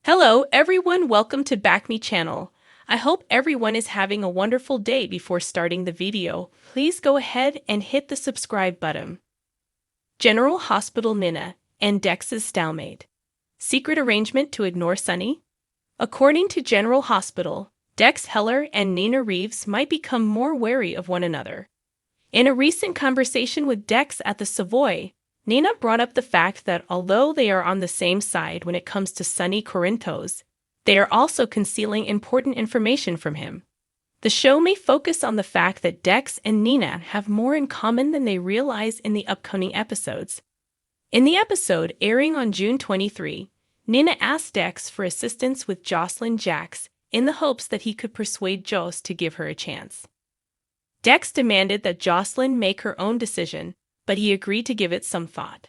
Hello everyone, welcome to Back Me channel. I hope everyone is having a wonderful day. Before starting the video, please go ahead and hit the subscribe button. General Hospital Nina and Dex's stalemate. Secret arrangement to ignore Sonny? According to General Hospital, Dex Heller and Nina Reeves might become more wary of one another. In a recent conversation with Dex at the Savoy, Nina brought up the fact that although they are on the same side when it comes to Sonny Corinthos, they are also concealing important information from him. The show may focus on the fact that Dex and Nina have more in common than they realize in the upcoming episodes. In the episode airing on June 23, Nina asked Dex for assistance with Jocelyn Jax in the hopes that he could persuade Joss to give her a chance. Dex demanded that Jocelyn make her own decision, but he agreed to give it some thought.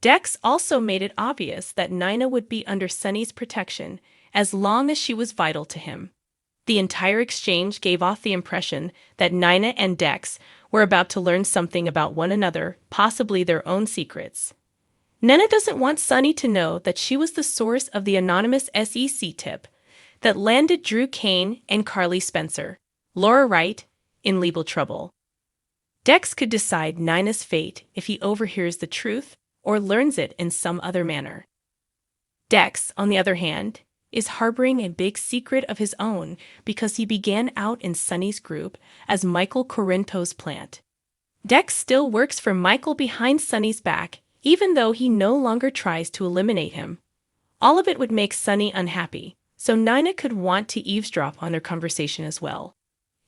Dex also made it obvious that Nina would be under Sonny's protection as long as she was vital to him. The entire exchange gave off the impression that Nina and Dex were about to learn something about one another, possibly their own secrets. Nina doesn't want Sonny to know that she was the source of the anonymous SEC tip that landed Drew Kane and Carly Spencer, Laura Wright, in legal trouble. Dex could decide Nina's fate if he overhears the truth or learns it in some other manner. Dex, on the other hand, is harboring a big secret of his own because he began out in Sonny's group as Michael Corinthos' plant. Dex still works for Michael behind Sonny's back, even though he no longer tries to eliminate him. All of it would make Sonny unhappy, so Nina could want to eavesdrop on their conversation as well.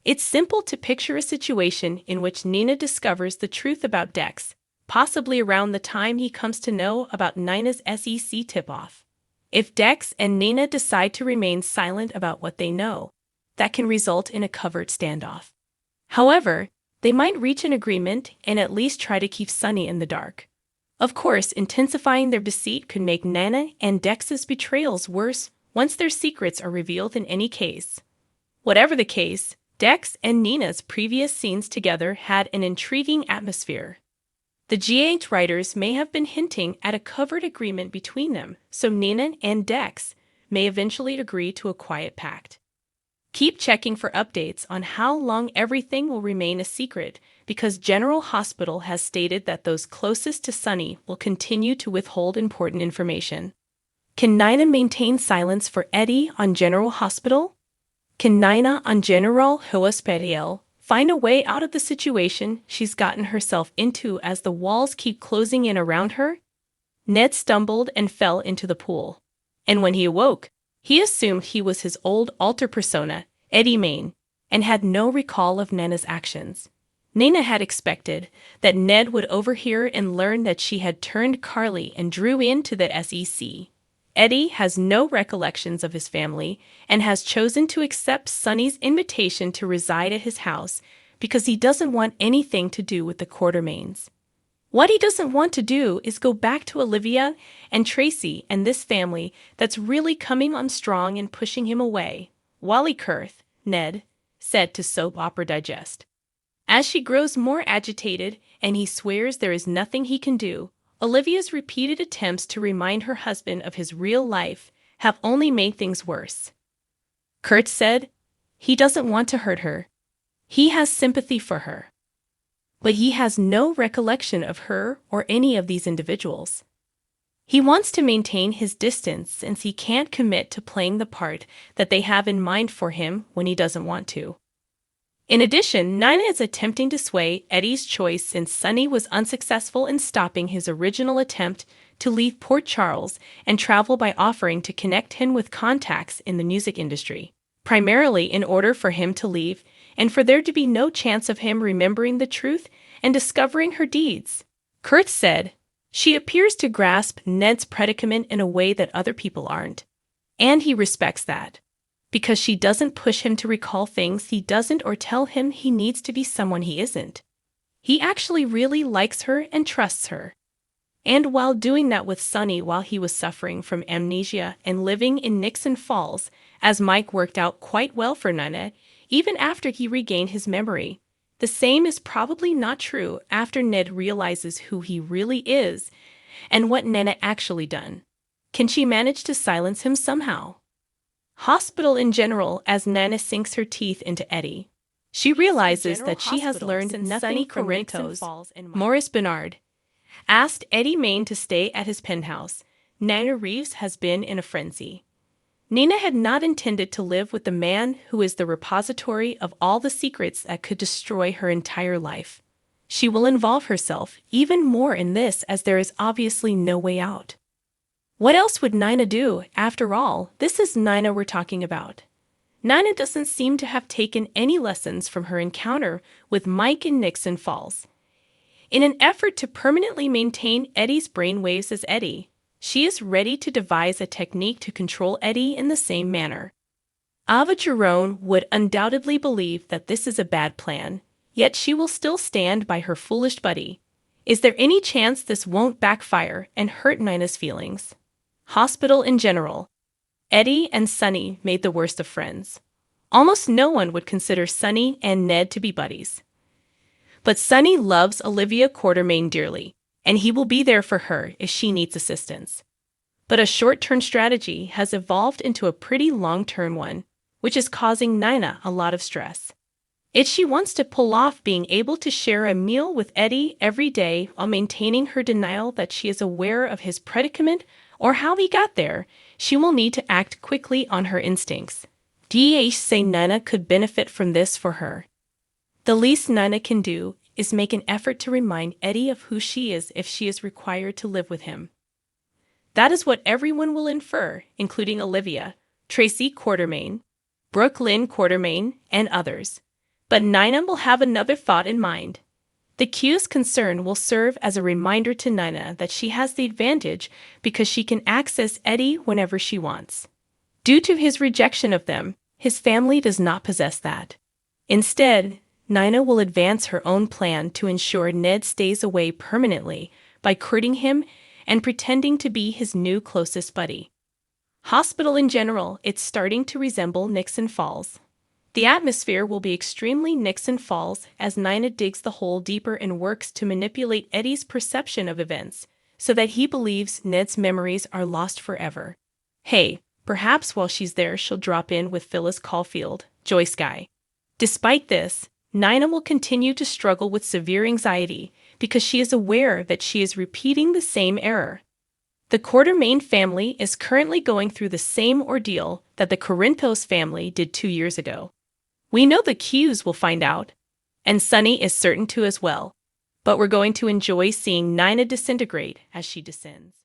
It's simple to picture a situation in which Nina discovers the truth about Dex, possibly around the time he comes to know about Nina's SEC tip-off. If Dex and Nina decide to remain silent about what they know, that can result in a covert standoff. However, they might reach an agreement and at least try to keep Sonny in the dark. Of course, intensifying their deceit could make Nina and Dex's betrayals worse once their secrets are revealed in any case. Whatever the case, Dex and Nina's previous scenes together had an intriguing atmosphere. The GH writers may have been hinting at a covert agreement between them, so Nina and Dex may eventually agree to a quiet pact. Keep checking for updates on how long everything will remain a secret, because General Hospital has stated that those closest to Sonny will continue to withhold important information. Can Nina maintain silence for Eddie on General Hospital? Can Nina on General Hospital find a way out of the situation she's gotten herself into as the walls keep closing in around her? Ned stumbled and fell into the pool. And when he awoke, he assumed he was his old alter persona, Eddie Main, and had no recall of Nina's actions. Nina had expected that Ned would overhear and learn that she had turned Carly and Drew into the SEC. Eddie has no recollections of his family and has chosen to accept Sonny's invitation to reside at his house because he doesn't want anything to do with the Quartermains. What he doesn't want to do is go back to Olivia and Tracy and this family that's really coming on strong and pushing him away, Wally Kurth, Ned, said to Soap Opera Digest. As she grows more agitated and he swears there is nothing he can do, Olivia's repeated attempts to remind her husband of his real life have only made things worse. Kurt said he doesn't want to hurt her. He has sympathy for her. But he has no recollection of her or any of these individuals. He wants to maintain his distance since he can't commit to playing the part that they have in mind for him when he doesn't want to. In addition, Nina is attempting to sway Eddie's choice since Sonny was unsuccessful in stopping his original attempt to leave Port Charles and travel by offering to connect him with contacts in the music industry, primarily in order for him to leave and for there to be no chance of him remembering the truth and discovering her deeds. Kurt said, "She appears to grasp Ned's predicament in a way that other people aren't, and he respects that. Because she doesn't push him to recall things he doesn't or tell him he needs to be someone he isn't. He actually really likes her and trusts her." And while doing that with Sonny while he was suffering from amnesia and living in Nixon Falls, as Mike worked out quite well for Nina, even after he regained his memory. The same is probably not true after Ned realizes who he really is and what Nina actually done. Can she manage to silence him somehow? Hospital in general, as Nina sinks her teeth into Eddie. She realizes that she has learned nothing from Rinto's. Maurice Bernard asked Eddie Main to stay at his penthouse. Nina Reeves has been in a frenzy. Nina had not intended to live with the man who is the repository of all the secrets that could destroy her entire life. She will involve herself even more in this, as there is obviously no way out. What else would Nina do? After all, this is Nina we're talking about. Nina doesn't seem to have taken any lessons from her encounter with Mike in Nixon Falls. In an effort to permanently maintain Eddie's brainwaves as Eddie, she is ready to devise a technique to control Eddie in the same manner. Ava Jerome would undoubtedly believe that this is a bad plan, yet she will still stand by her foolish buddy. Is there any chance this won't backfire and hurt Nina's feelings? Hospital in general. Eddie and Sonny made the worst of friends. Almost no one would consider Sonny and Ned to be buddies. But Sonny loves Olivia Quartermain dearly, and he will be there for her if she needs assistance. But a short-term strategy has evolved into a pretty long-term one, which is causing Nina a lot of stress. She wants to pull off being able to share a meal with Eddie every day while maintaining her denial that she is aware of his predicament or how he got there. She will need to act quickly on her instincts. Say Nina could benefit from this for her. The least Nina can do is make an effort to remind Eddie of who she is if she is required to live with him. That is what everyone will infer, including Olivia, Tracy Quartermain, Brooklyn Quartermain, and others. But Nina will have another thought in mind. The Q's concern will serve as a reminder to Nina that she has the advantage because she can access Eddie whenever she wants. Due to his rejection of them, his family does not possess that. Instead, Nina will advance her own plan to ensure Ned stays away permanently by courting him and pretending to be his new closest buddy. Hospital in general, it's starting to resemble Nixon Falls. The atmosphere will be extremely Nixon Falls as Nina digs the hole deeper and works to manipulate Eddie's perception of events so that he believes Ned's memories are lost forever. Hey, perhaps while she's there she'll drop in with Phyllis Caulfield, Joyce Guy. Despite this, Nina will continue to struggle with severe anxiety because she is aware that she is repeating the same error. The Quartermain family is currently going through the same ordeal that the Corinthos family did 2 years ago. We know the Q's will find out, and Sonny is certain to as well, but we're going to enjoy seeing Nina disintegrate as she descends.